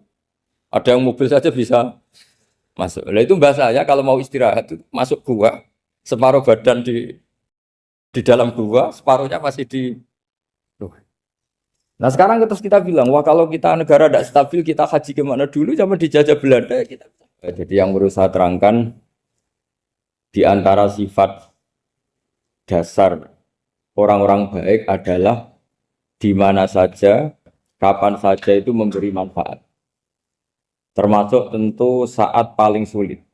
ada yang mobil saja bisa masuk. Nah itu bahasa saya kalau mau istirahat itu masuk gua, separuh badan di dalam gua, separuhnya masih di. Nah sekarang terus kita bilang, wah kalau kita negara tidak stabil, kita haji kemana dulu? Zaman dijajah Belanda kita. Jadi yang berusaha terangkan di antara sifat dasar orang-orang baik adalah di mana saja, kapan saja itu memberi manfaat. Termasuk tentu saat paling sulit.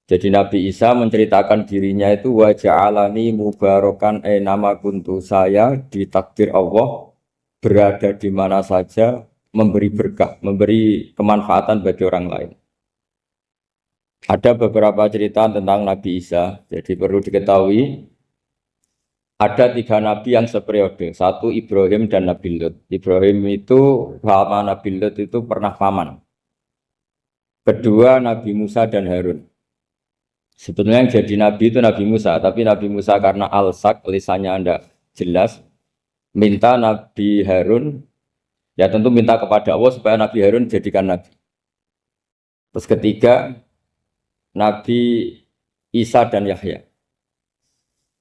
Jadi Nabi Isa menceritakan dirinya itu wa ja'alani mubarakan nama kuntu, saya ditakdir Allah berada di mana saja memberi berkah, memberi kemanfaatan bagi orang lain. Ada beberapa cerita tentang Nabi Isa. Jadi perlu diketahui ada tiga nabi yang seperiode. Satu Ibrahim dan Nabi Lut. Ibrahim itu sama Nabi Lut itu pernah paman. Kedua Nabi Musa dan Harun. Sebetulnya yang jadi nabi itu Nabi Musa, tapi Nabi Musa karena alsak, lisannya Anda jelas, minta Nabi Harun, ya tentu minta kepada Allah supaya Nabi Harun jadikan nabi. Terus ketiga, Nabi Isa dan Yahya.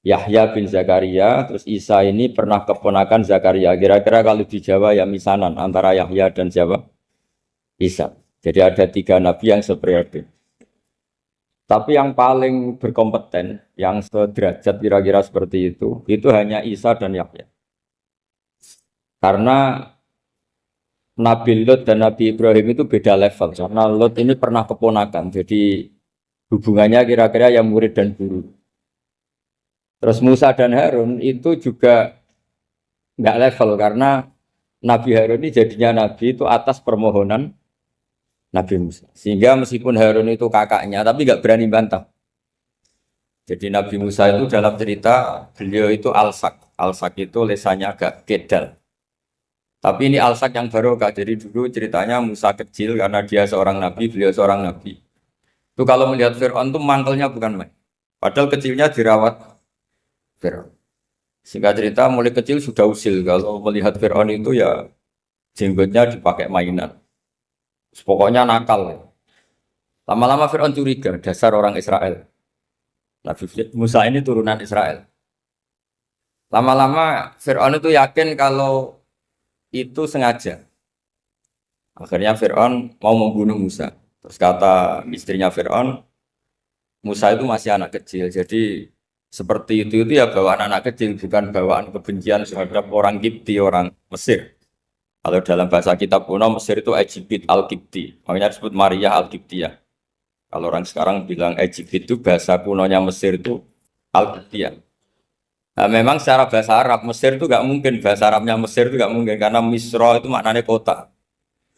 Yahya bin Zakaria, terus Isa ini pernah keponakan Zakaria. Kira-kira kalau di Jawa ya misanan antara Yahya dan Jawa Isa. Jadi ada tiga nabi yang seperiode. Tapi yang paling berkompeten, yang sederajat kira-kira seperti itu hanya Isa dan Yahya. Karena Nabi Lut dan Nabi Ibrahim itu beda level. Karena Lut ini pernah keponakan, jadi hubungannya kira-kira yang murid dan guru. Terus Musa dan Harun itu juga nggak level, karena Nabi Harun ini jadinya Nabi itu atas permohonan Nabi Musa. Sehingga meskipun Harun itu kakaknya, tapi nggak berani bantah. Jadi Nabi Musa itu dalam cerita, beliau itu alsak. Alsak itu lesannya agak kedal. Tapi ini alsak yang barokah. Jadi dulu ceritanya Musa kecil karena dia seorang Nabi, beliau seorang Nabi. Itu kalau melihat Fir'aun itu mangkelnya bukan main. Padahal kecilnya dirawat Fir'aun. Singkat cerita mulai kecil sudah usil. Kalau melihat Fir'aun itu ya jenggotnya dipakai mainan. Pokoknya nakal. Lama-lama Fir'aun curiga, dasar orang Israel. Nabi Musa ini turunan Israel. Lama-lama Fir'aun itu yakin kalau itu sengaja. Akhirnya Fir'aun mau membunuh Musa. Terus kata istrinya Fir'aun, Musa itu masih anak kecil. Jadi seperti itu ya bawaan anak kecil, bukan bawaan kebencian terhadap orang Kipti, orang Mesir. Kalau dalam bahasa kitab kuno Mesir itu Egypt Al-Kipti, makanya disebut Maria Al-Kiptiyah. Kalau orang sekarang bilang Egypt itu bahasa kunonya Mesir itu Al-Kiptiyah. Nah, memang secara bahasa Arab Mesir itu nggak mungkin, bahasa Arabnya Mesir itu nggak mungkin karena Misro itu maknanya kota.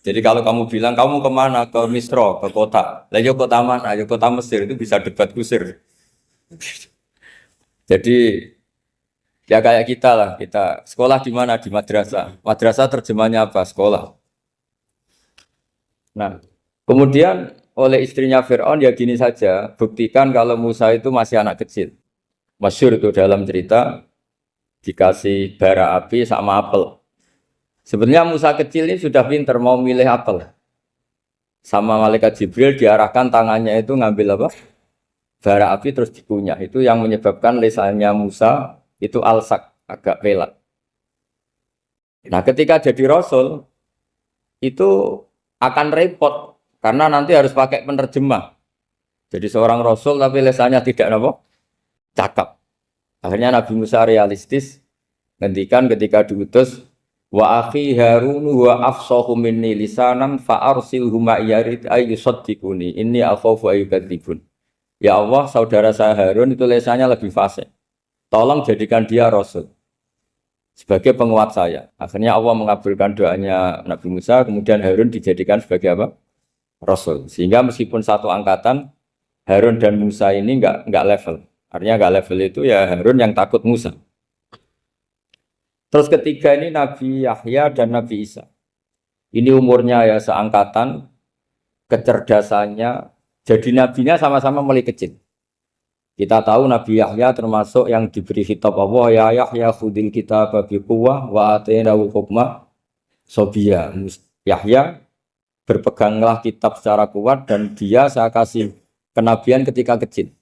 Jadi kalau kamu bilang kamu kemana, ke Misro, ke kota, lah kota mana? Ya kota Mesir, itu bisa debat kusir. Jadi ya kayak kita lah, kita sekolah di mana? Di madrasah. Madrasah terjemahnya apa? Sekolah. Nah, kemudian oleh istrinya Fir'aun ya gini saja, buktikan kalau Musa itu masih anak kecil. Masyhur itu dalam cerita dikasih bara api sama apel. Sebenarnya Musa kecil ini sudah pinter mau milih apel. Sama malaikat Jibril diarahkan tangannya itu ngambil apa? Bara api terus dikunyah. Itu yang menyebabkan lisannya Musa itu alsak, agak pelat. Nah, ketika jadi rasul itu akan repot karena nanti harus pakai penerjemah. Jadi seorang rasul tapi lisannya tidak apa? Cakap. Akhirnya Nabi Musa realistis ngendikan ketika diutus wa akhi Harun wa afsahu minni lisanan fa arsilhu ma yarid ay yusaddiquni inni akhafu ay yukadzibun. Ya Allah, saudara saya Harun itu lisannya lebih fasih. Tolong jadikan dia rasul sebagai penguat saya. Akhirnya Allah mengabulkan doanya Nabi Musa, kemudian Harun dijadikan sebagai apa? Rasul. Sehingga meskipun satu angkatan, Harun dan Musa ini enggak level. Artinya enggak level itu ya Harun yang takut Musa. Terus ketiga ini Nabi Yahya dan Nabi Isa. Ini umurnya ya seangkatan, kecerdasannya, jadi nabinya sama-sama mulai kecil. Kita tahu Nabi Yahya termasuk yang diberi kitab Allah, ya Yahya khudil kitab bi quwwah wa atainahu hukma sobiyya. Yahya berpeganglah kitab secara kuat dan dia saya kasih kenabian ketika kecil.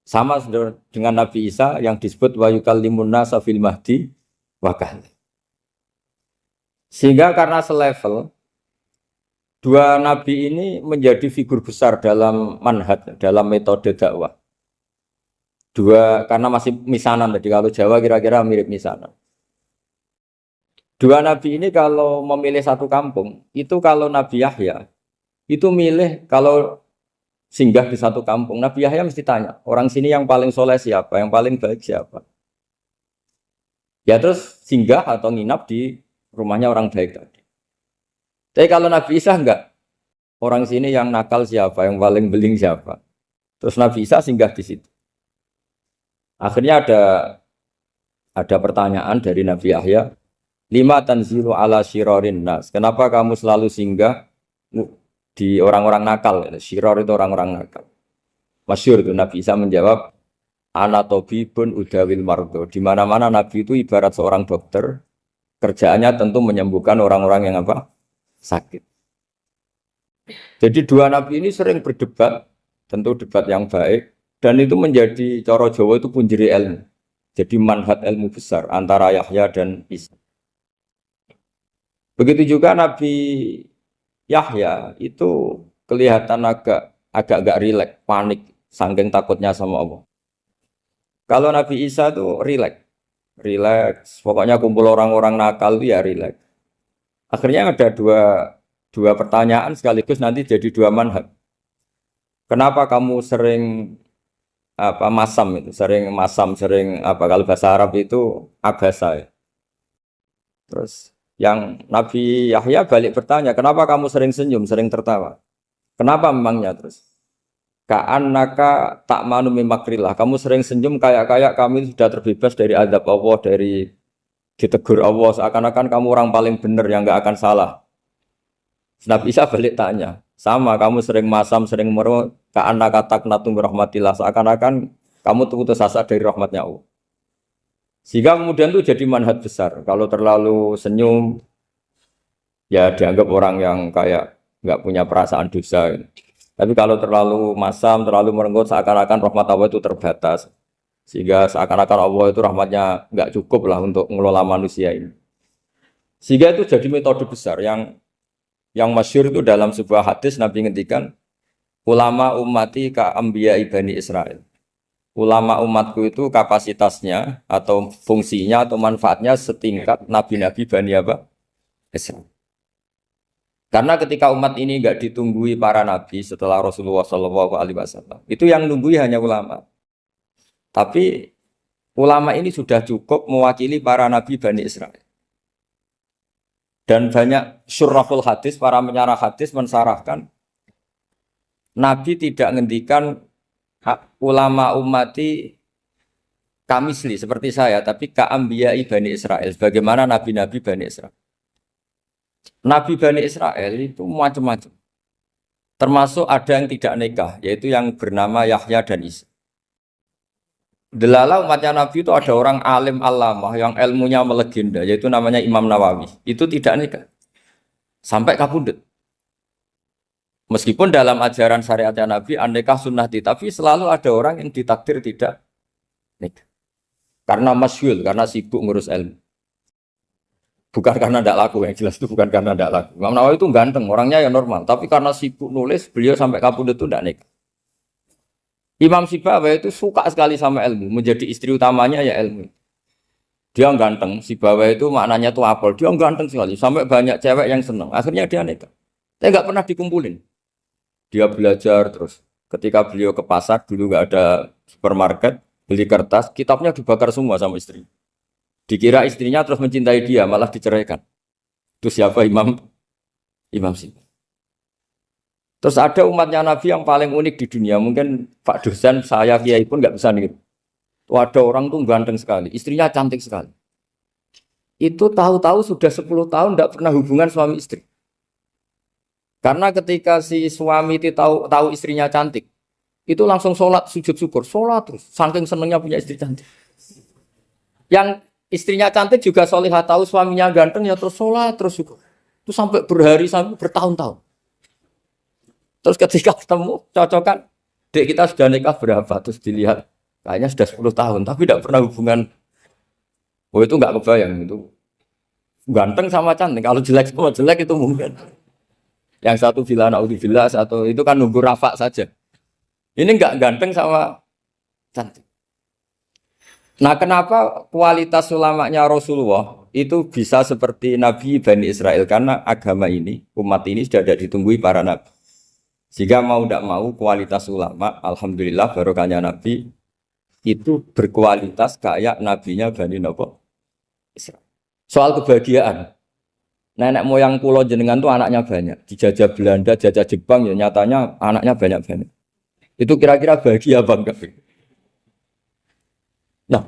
Sama dengan Nabi Isa yang disebut wa yukallimun nasa fil mahdi wa kahla. Sehingga karena selevel dua nabi ini menjadi figur besar dalam manhaj, dalam metode dakwah. Dua karena masih misanan tadi, kalau Jawa kira-kira mirip misanan. Dua nabi ini kalau memilih satu kampung, itu kalau Nabi Yahya itu milih kalau singgah di satu kampung, Nabi Yahya mesti tanya, orang sini yang paling soleh siapa, yang paling baik siapa. Ya terus singgah atau nginap di rumahnya orang baik tadi. Tapi kalau Nabi Isa enggak, orang sini yang nakal siapa, yang paling beling siapa. Terus Nabi Isa singgah di situ. Akhirnya ada pertanyaan dari Nabi Yahya, lima tanzilu ala syirarin nas. Kenapa kamu selalu singgah di orang-orang nakal? Syiror itu orang-orang nakal. Masyhur itu Nabi Isa menjawab, ana tabibun udawil mardo. Di mana-mana Nabi itu ibarat seorang dokter, kerjaannya tentu menyembuhkan orang-orang yang apa? Sakit. Jadi dua nabi ini sering berdebat, tentu debat yang baik, dan itu menjadi cara Jawa itu punjeri ilmu. Jadi manhaj ilmu besar antara Yahya dan Isa. Begitu juga Nabi Yahya itu kelihatan agak rileks, panik, saking takutnya sama Allah. Kalau Nabi Isa itu rileks, pokoknya kumpul orang-orang nakal itu ya rileks. Akhirnya ada dua pertanyaan sekaligus nanti jadi dua manhaj. Kenapa kamu sering masam itu, sering kalau bahasa Arab itu abasa ya. Terus yang Nabi Yahya balik bertanya, kenapa kamu sering senyum, sering tertawa? Kenapa memangnya terus? Ka'annaka ta'manu mimakrillah. Kamu sering senyum kayak kami sudah terbebas dari azab Allah, dari ditegur Allah, seakan-akan kamu orang paling benar yang nggak akan salah. Nabi Isa balik tanya, sama kamu sering masam, sering merut, ka'annaka taqnatu min rahmatillah, seakan-akan kamu putus asa dari rahmatnya Allah. Sehingga kemudian itu jadi manhaj besar. Kalau terlalu senyum, ya dianggap orang yang kayak nggak punya perasaan dosa. Tapi kalau terlalu masam, terlalu merenggut, seakan-akan rahmat Allah itu terbatas. Sehingga seakan-akan Allah itu rahmatnya nggak cukup lah untuk mengelola manusia ini. Sehingga itu jadi metode besar yang masyhur itu dalam sebuah hadis Nabi ngendikan, ulama ummati ka anbiya Bani Israil. Ulama umatku itu kapasitasnya atau fungsinya atau manfaatnya setingkat nabi-nabi Bani Israil. Karena ketika umat ini nggak ditunggui para nabi setelah Rasulullah SAW, itu yang nunggui hanya ulama. Tapi ulama ini sudah cukup mewakili para nabi Bani Israil. Dan banyak syurrahul hadis, para menyarah hadis mensarahkan, Nabi tidak ngendikan ulama ummati kamisli seperti saya, tapi ka'ambiyai Bani Israil, bagaimana nabi-nabi Bani Israil. Nabi Bani Israel itu macam-macam. Termasuk ada yang tidak nikah, yaitu yang bernama Yahya dan Isa. Delala umatnya Nabi itu ada orang alim alamah yang ilmunya melegenda, yaitu namanya Imam Nawawi. Itu tidak nikah. Sampai kabudut. Meskipun dalam ajaran syariatnya Nabi, an-nikah sunnati, tapi selalu ada orang yang ditakdir tidak nikah. Karena masyhul, karena sibuk ngurus ilmu. Bukan karena tidak laku, yang jelas itu bukan karena tidak laku. Imam Nawawi itu ganteng, orangnya ya normal. Tapi karena sibuk nulis, beliau sampai kabudut itu tidak nikah. Imam Sibawayh itu suka sekali sama ilmu, menjadi istri utamanya ya ilmu. Dia ganteng, Sibawayh itu maknanya tuh apel, dia ganteng sekali, sampai banyak cewek yang senang. Akhirnya dia nikah. Tapi nggak pernah dikumpulin. Dia belajar terus. Ketika beliau ke pasar, dulu nggak ada supermarket, beli kertas, kitabnya dibakar semua sama istri. Dikira istrinya terus mencintai dia, malah diceraikan. Itu siapa Imam Sibawayh. Terus ada umatnya Nabi yang paling unik di dunia. Mungkin Pak dosen, saya kiai pun nggak bisa nih. Ada orang tuh ganteng sekali, istrinya cantik sekali. Itu tahu-tahu sudah 10 tahun tidak pernah hubungan suami istri. Karena ketika si suami itu tahu istrinya cantik, itu langsung sholat sujud syukur, sholat terus. Saking senengnya punya istri cantik. Yang istrinya cantik juga solihah, tahu suaminya ganteng ya terus sholat terus syukur. Itu sampai berhari sampai bertahun-tahun. Terus ketika ketemu, cocokan, dek kita sudah nikah berapa? Terus dilihat, kayaknya sudah 10 tahun, tapi tidak pernah hubungan. Oh itu nggak kebayang, itu ganteng sama cantik. Kalau jelek sama jelek itu mungkin. Yang satu villa naudzubillah, satu itu kan nunggu rafa saja. Ini nggak ganteng sama cantik. Nah kenapa kualitas ulamanya Rasulullah itu bisa seperti Nabi Bani Israel? Karena agama ini, umat ini sudah ada ditunggui para nabi. Jika mau tidak mau kualitas ulama, alhamdulillah barokahnya Nabi itu berkualitas kayak nabinya Bani Israel. Soal kebahagiaan, nenek moyang pulau jenengan tuh anaknya banyak, dijajah Belanda, jajah Jepang ya nyatanya anaknya banyak. Itu kira-kira bahagia bangga. Nah,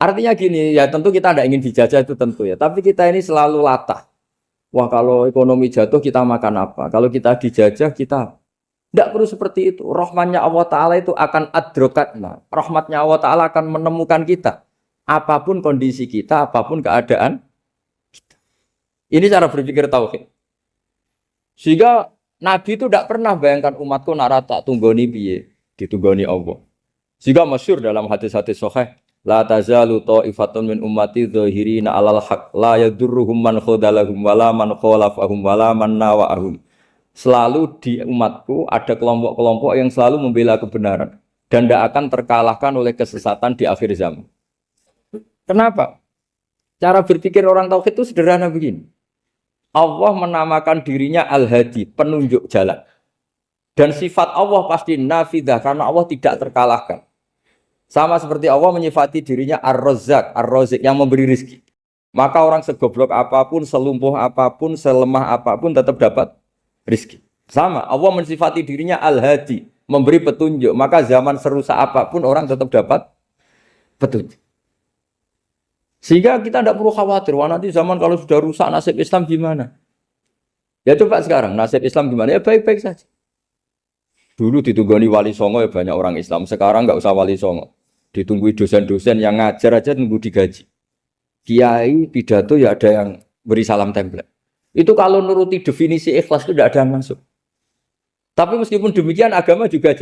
artinya gini ya tentu kita tidak ingin dijajah itu tentu ya, tapi kita ini selalu latah. Wah kalau ekonomi jatuh kita makan apa? Kalau kita dijajah kita tidak perlu seperti itu. Rahmatnya Allah Ta'ala itu akan adrokatna. Rahmatnya Allah Ta'ala akan menemukan kita. Apapun kondisi kita, apapun keadaan kita. Ini cara berpikir tauhid. Sehingga Nabi itu tidak pernah bayangkan umatku narata tunggoni piye, ditunggoni Allah. Sehingga masyhur dalam hadis-hadis sahih. La tazalu ta'ifatun min ummati dzahirina 'alal haq la yadurruhum man khadalahum wala man khalafahum wala man nawa'ahum. Selalu di umatku ada kelompok-kelompok yang selalu membela kebenaran dan tidak akan terkalahkan oleh kesesatan di akhir zaman. Kenapa? Cara berpikir orang tauhid itu sederhana begini. Allah menamakan dirinya Al-Hadi, penunjuk jalan. Dan sifat Allah pasti nafidah karena Allah tidak terkalahkan. Sama seperti Allah menyifati dirinya Ar-Razzaq, Ar-Razik yang memberi rizki. Maka orang segoblok apapun, selumpuh apapun, selemah apapun tetap dapat rizki. Sama, Allah mensifati dirinya Al-Hadi, memberi petunjuk. Maka zaman serusak apapun orang tetap dapat petunjuk. Sehingga kita tidak perlu khawatir, wah nanti zaman kalau sudah rusak nasib Islam gimana? Ya coba sekarang, nasib Islam gimana? Ya baik-baik saja. Dulu ditunggoni wali songo ya banyak orang Islam, sekarang nggak usah wali songo. Ditunggu dosen-dosen yang ngajar aja tunggu digaji. Kiai pidato ya ada yang beri salam template. Itu kalau nuruti definisi ikhlas itu tidak ada yang masuk. Tapi meskipun demikian agama juga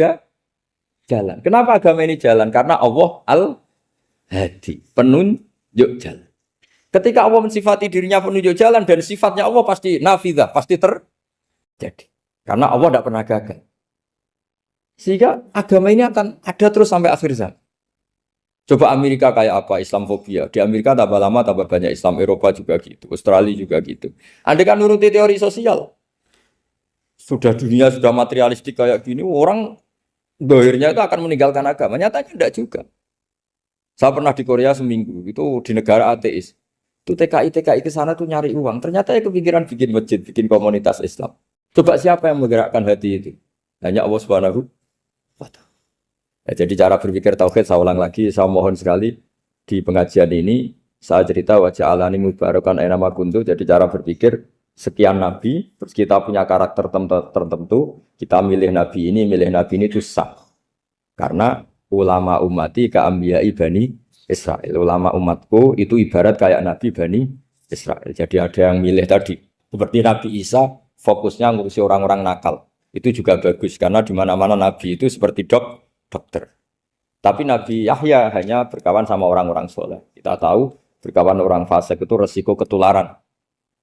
jalan. Kenapa agama ini jalan? Karena Allah Al-Hadi, penunjuk jalan. Ketika Allah mensifati dirinya penunjuk jalan dan sifatnya Allah pasti nafidah, pasti terjadi. Karena Allah tidak pernah gagal. Sehingga agama ini akan ada terus sampai akhir zaman. Coba Amerika kayak apa? Islamofobia. Di Amerika tambah lama tambah banyak Islam. Eropa juga gitu. Australia juga gitu. Anda kan nuruti teori sosial. Sudah dunia sudah materialistik kayak gini. Orang dohirnya itu akan meninggalkan agama. Nyatanya tidak juga. Saya pernah di Korea seminggu. Itu di negara ateis. Itu TKI ke sana tuh nyari uang. Ternyata ya kepikiran bikin masjid, bikin komunitas Islam. Coba siapa yang menggerakkan hati itu? Hanya Allah Subhanahu wa Ta'ala. Ya, jadi cara berpikir tauhid saya ulang lagi, saya mohon sekali di pengajian ini saya cerita wajah alani mubarakan aina ma kuntu. Jadi cara berpikir sekian nabi, terus kita punya karakter tertentu, kita milih nabi ini itu sah. Karena ulama ummati ka ambiyai bani Israel. Ulama umatku itu ibarat kayak nabi bani Israel. Jadi ada yang milih tadi. Seperti Nabi Isa fokusnya ngurusi orang-orang nakal. Itu juga bagus karena di mana-mana nabi itu seperti dokter. Tapi Nabi Yahya hanya berkawan sama orang-orang soleh. Kita tahu berkawan orang fasik itu resiko ketularan.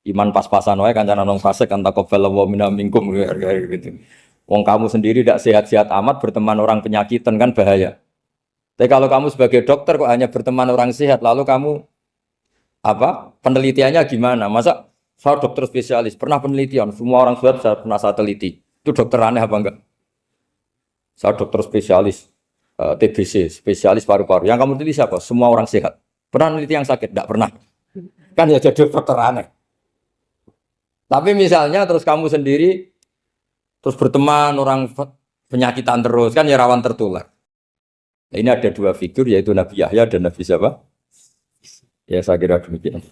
Iman pas-pasan wae kancana nang fasik kan taqabbalallahu minna minkum gitu. Wong kamu sendiri tidak sehat-sehat amat berteman orang penyakitan kan bahaya. Tapi kalau kamu sebagai dokter kok hanya berteman orang sehat, lalu kamu apa? Penelitiannya gimana? Masa saya dokter spesialis, pernah penelitian, semua orang sehat saya pernah saya teliti. Itu dokter aneh apa enggak? Saya dokter spesialis. TBC, spesialis paru-paru. Yang kamu teliti siapa? Semua orang sehat. Pernah meneliti yang sakit? Tidak pernah. Kan ya jadi dokter aneh. Tapi misalnya terus kamu sendiri terus berteman orang penyakitan terus kan ya rawan tertular. Nah, ini ada dua figur yaitu Nabi Yahya dan Nabi siapa? Ya saya kira demikian.